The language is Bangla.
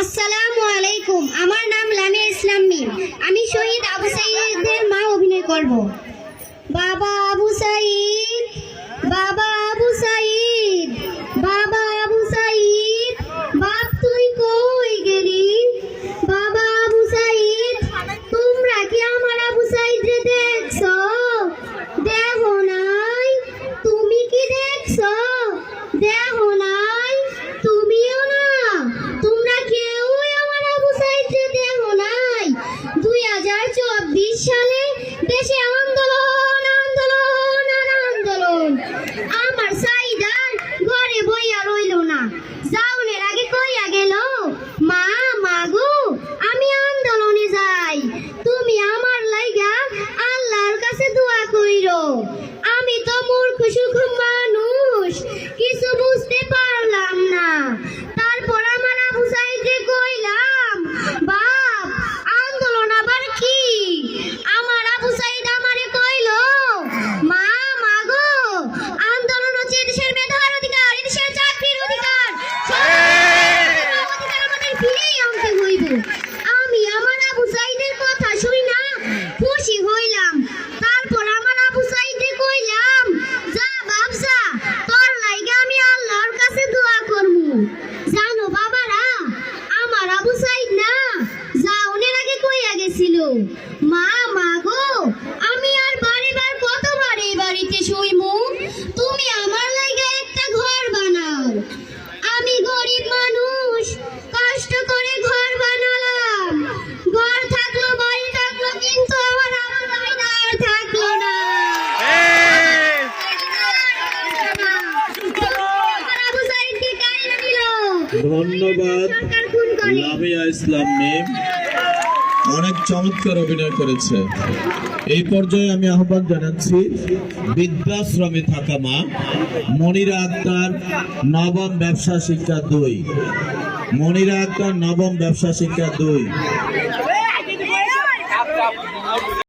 আসসালামু আলাইকুম। আমার নাম লামিয়া ইসলাম মিম। আমি শহীদ আবু সাঈদের মা অভিনয় করব। বাবা আবু সাঈদ, বাবা আবু সাঈদ, বাবা আবু সাঈদ, বাপ তুই কই গেলি? বাবা আবু সাঈদ, তোমরা কি আমার আবু সাঈদরে দেখছো? দেখো নাই? তুমি কি দেখছো? দেখো নাই? তুমিও না? তোমরা কেউই আমার আবু সাঈদরে দেখো নাই? 2024 সালে দেশে আন্দোলন আন্দোলন আর আন্দোলন। আমার সাঈদার ঘরে বইয়া রইল না। যাওনের আগে কইয়া গেল, মা মাগো আমি আন্দোলনে যাই, তুমি আমার লাইগা আল্লাহর কাছে দোয়া কইরো। আমি তো মূর্খ সুখ মানুষ, কিছু বুঝতে পারলাম না। তারপর আমার আবু সাঈদরে কইলাম, বাপ আন্দোলন আবার কি? আমার আবু সাঈদ আমারে কইল, মা মাগো আন্দোলন হচ্ছে দেশের মেধার অধিকার, দেশের চাকরির অধিকার, অধিকার আমাদের ফিরেই আনতে হইব। আমি আমার আবু সাঈদের কথা শুই না খুশি হইলাম। তারপর আমার আবু সাঈদরে কইলাম, যা বাপ যা, তোর লাইগা আমি আল্লাহর কাছে দোয়া করমু। জানো বাবারা, আমার আবু সাঈদ না যাওনের আগে কইয়া গেছিল, মা মাগো আমি আর বারেবার কতবার এই বাড়িতে শুইমু, তুমি আমার লাইগা একটা ঘর বানাও। আমি গরিব মানুষ, কষ্ট করে ঘর বানালাম। ঘর থাকলো, বাড়ি থাকলো, কিন্তু আমার আবু সাঈদ আর থাকলো না। আমার আবু সাঈদকে কাইরা দিল। ধন্যবাদ সরকার খুন করে। লামিয়া ইসলাম মিম অনেক চমৎকার অভিনয় করেছে। এই পর্যায়ে আমি আহ্বান জানাচ্ছি বৃদ্ধাশ্রমে থাকা মা মনিরা আক্তার, নবম ব্যবসা শিক্ষা 2। মনিরা আক্তার, নবম ব্যবসা শিক্ষা 2।